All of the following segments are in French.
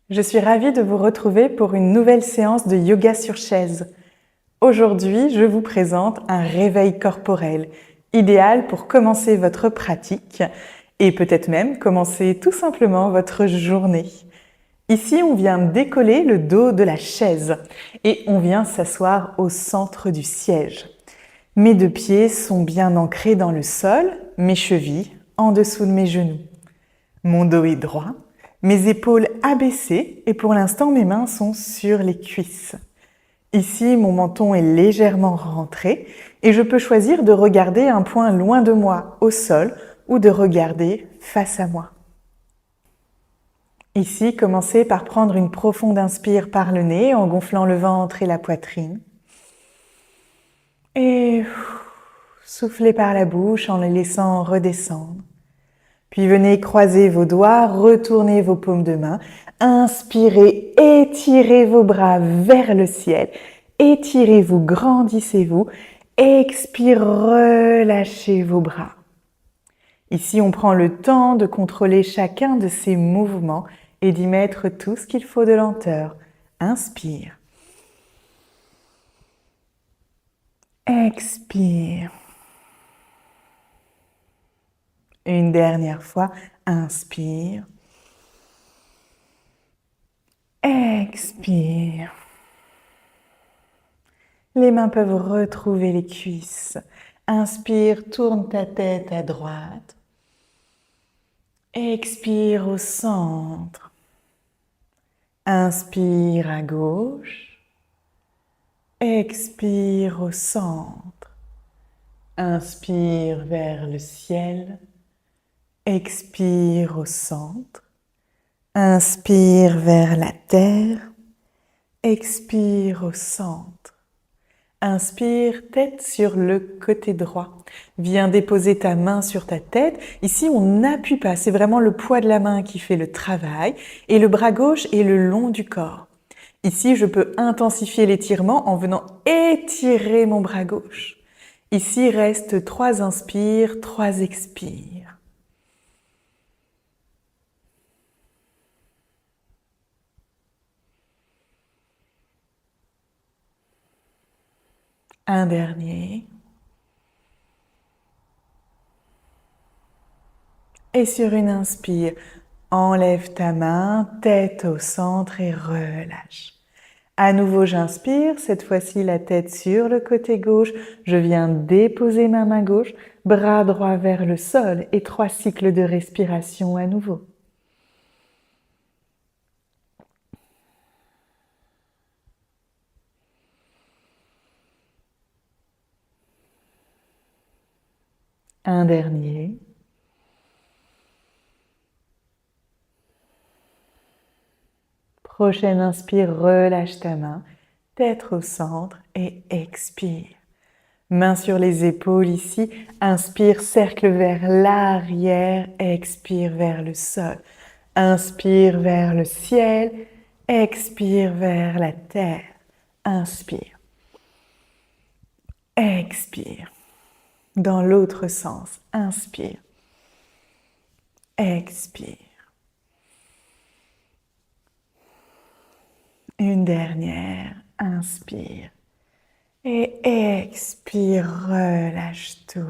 Je suis ravie de vous retrouver pour une nouvelle séance de yoga sur chaise. Aujourd'hui, je vous présente un réveil corporel, idéal pour commencer votre pratique et peut-être même commencer tout simplement votre journée. Ici, on vient décoller le dos de la chaise et on vient s'asseoir au centre du siège. Mes deux pieds sont bien ancrés dans le sol, mes chevilles en dessous de mes genoux. Mon dos est droit, mes épaules abaissées et pour l'instant mes mains sont sur les cuisses. Ici, mon menton est légèrement rentré et je peux choisir de regarder un point loin de moi au sol ou de regarder face à moi. Ici, commencez par prendre une profonde inspire par le nez en gonflant le ventre et la poitrine. Et soufflez par la bouche en le laissant redescendre. Puis venez croiser vos doigts, retournez vos paumes de main, inspirez, étirez vos bras vers le ciel, étirez-vous, grandissez-vous, expire, relâchez vos bras. Ici, on prend le temps de contrôler chacun de ces mouvements et d'y mettre tout ce qu'il faut de lenteur. Inspire. Expire. Une dernière fois, inspire. Expire. Les mains peuvent retrouver les cuisses. Inspire, tourne ta tête à droite. Expire au centre. Inspire à gauche. Expire au centre. Inspire vers le ciel. Expire au centre. Inspire vers la terre. Expire au centre. Inspire, tête sur le côté droit. Viens déposer ta main sur ta tête. Ici, on n'appuie pas. C'est vraiment le poids de la main qui fait le travail. Et le bras gauche est le long du corps. Ici, je peux intensifier l'étirement en venant étirer mon bras gauche. Ici, reste 3 inspires, 3 expires. Un dernier. Et sur une inspire, enlève ta main, tête au centre et relâche. À nouveau, j'inspire, cette fois-ci la tête sur le côté gauche. Je viens déposer ma main gauche, bras droit vers le sol et 3 cycles de respiration à nouveau. Un dernier. Prochaine inspire, relâche ta main, tête au centre et expire. Main sur les épaules ici, inspire, cercle vers l'arrière, expire vers le sol. Inspire vers le ciel, expire vers la terre. Inspire. Expire. Dans l'autre sens, inspire. Expire. Une dernière, inspire. Et expire, relâche tout.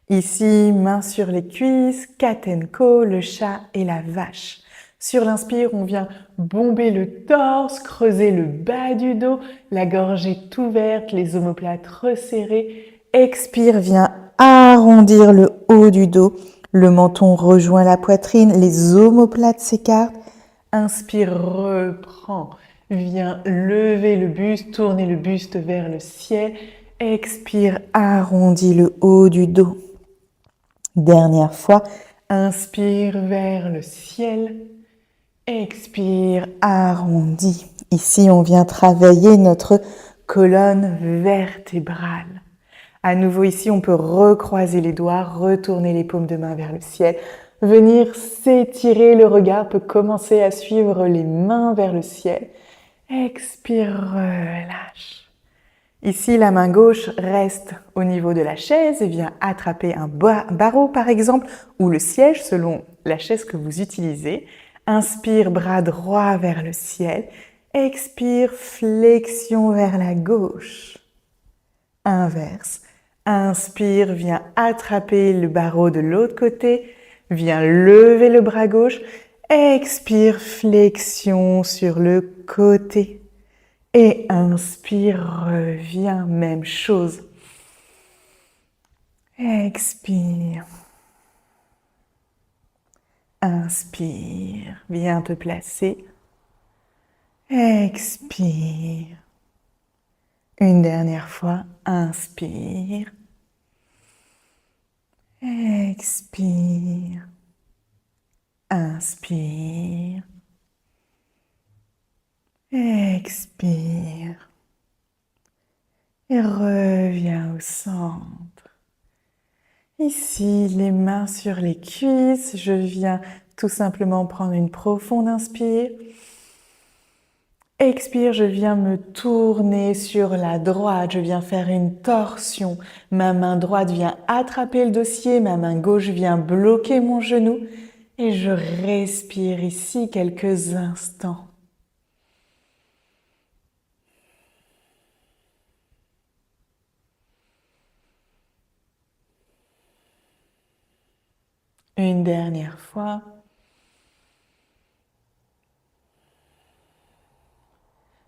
Ici, main sur les cuisses, cat and co, le chat et la vache. Sur l'inspire, on vient bomber le torse, creuser le bas du dos, la gorge est ouverte, les omoplates resserrées. Expire, viens arrondir le haut du dos, le menton rejoint la poitrine, les omoplates s'écartent. Inspire, reprends. Viens lever le buste, tourner le buste vers le ciel. Expire, arrondis le haut du dos. Dernière fois, inspire vers le ciel. Expire, arrondis. Ici, on vient travailler notre colonne vertébrale. À nouveau ici, on peut recroiser les doigts, retourner les paumes de main vers le ciel. Venir s'étirer, le regard peut commencer à suivre les mains vers le ciel. Expire, relâche. Ici, la main gauche reste au niveau de la chaise et vient attraper un barreau par exemple, ou le siège selon la chaise que vous utilisez. Inspire, bras droit vers le ciel. Expire, flexion vers la gauche. Inverse. Inspire, viens attraper le barreau de l'autre côté. Viens lever le bras gauche. Expire, flexion sur le côté. Et inspire, reviens, même chose. Expire. Inspire, viens te placer. Expire. Une dernière fois, inspire. Expire. Inspire. Expire. Et reviens au centre. Ici, les mains sur les cuisses. Je viens tout simplement prendre une profonde inspire. Expire, je viens me tourner sur la droite. Je viens faire une torsion. Ma main droite vient attraper le dossier. Ma main gauche vient bloquer mon genou. Et je respire ici quelques instants. Une dernière fois.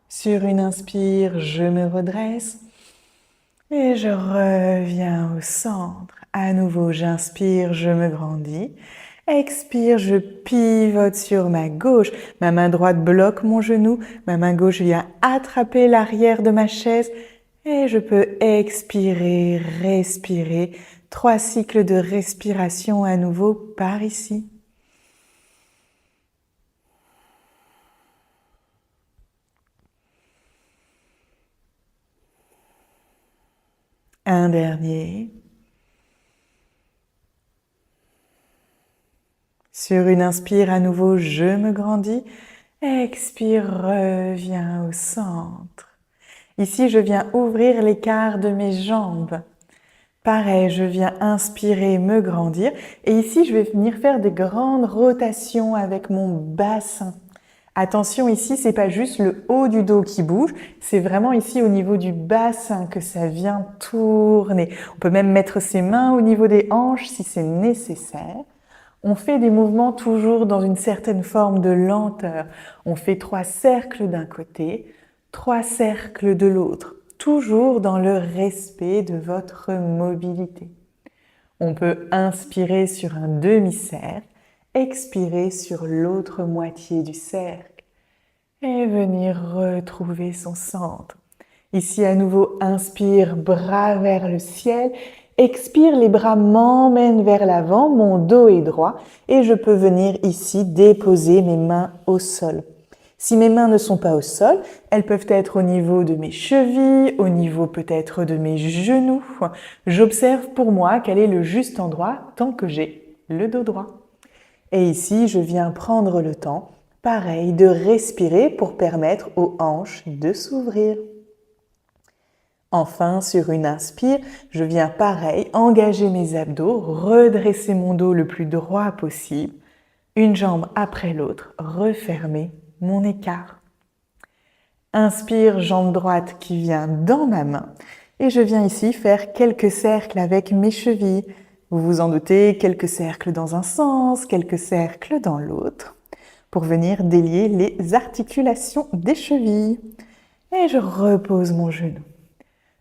Sur une inspire, je me redresse et je reviens au centre. À nouveau, j'inspire, je me grandis. Expire, je pivote sur ma gauche. Ma main droite bloque mon genou. Ma main gauche vient attraper l'arrière de ma chaise. Et je peux expirer, respirer. 3 cycles de respiration à nouveau par ici. Un dernier. Sur une inspire, à nouveau, je me grandis. Expire, reviens au centre. Ici, je viens ouvrir l'écart de mes jambes. Pareil, je viens inspirer, me grandir. Et ici, je vais venir faire des grandes rotations avec mon bassin. Attention, ici, c'est pas juste le haut du dos qui bouge, c'est vraiment ici au niveau du bassin que ça vient tourner. On peut même mettre ses mains au niveau des hanches si c'est nécessaire. On fait des mouvements toujours dans une certaine forme de lenteur. On fait 3 cercles d'un côté, 3 cercles de l'autre, toujours dans le respect de votre mobilité. On peut inspirer sur un demi-cercle, expirer sur l'autre moitié du cercle et venir retrouver son centre. Ici à nouveau, inspire, bras vers le ciel. Expire, les bras m'emmènent vers l'avant, mon dos est droit et je peux venir ici déposer mes mains au sol. Si mes mains ne sont pas au sol, elles peuvent être au niveau de mes chevilles, au niveau peut-être de mes genoux. J'observe pour moi quel est le juste endroit tant que j'ai le dos droit. Et ici, je viens prendre le temps, pareil, de respirer pour permettre aux hanches de s'ouvrir. Enfin, sur une inspire, je viens pareil, engager mes abdos, redresser mon dos le plus droit possible, une jambe après l'autre, refermer mon écart. Inspire, jambe droite qui vient dans ma main et je viens ici faire quelques cercles avec mes chevilles. Vous vous en doutez, quelques cercles dans un sens, quelques cercles dans l'autre pour venir délier les articulations des chevilles. Et je repose mon genou.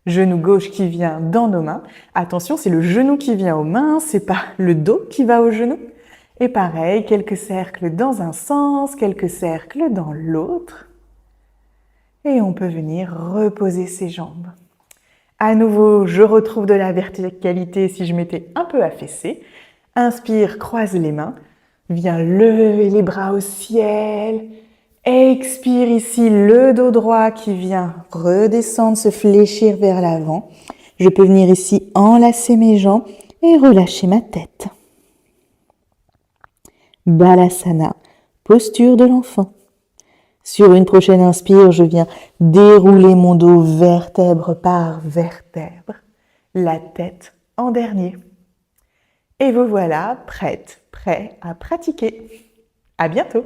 Genou gauche qui vient dans nos mains. Attention, c'est le genou qui vient aux mains, c'est pas le dos qui va au genou. Et pareil, quelques cercles dans un sens, quelques cercles dans l'autre. Et on peut venir reposer ses jambes. À nouveau, je retrouve de la verticalité si je m'étais un peu affaissée. Inspire, croise les mains. Viens lever les bras au ciel. Expire ici, le dos droit qui vient redescendre, se fléchir vers l'avant. Je peux venir ici enlacer mes jambes et relâcher ma tête. Balasana, posture de l'enfant. Sur une prochaine inspire, je viens dérouler mon dos vertèbre par vertèbre, la tête en dernier. Et vous voilà prête, prêt à pratiquer. À bientôt!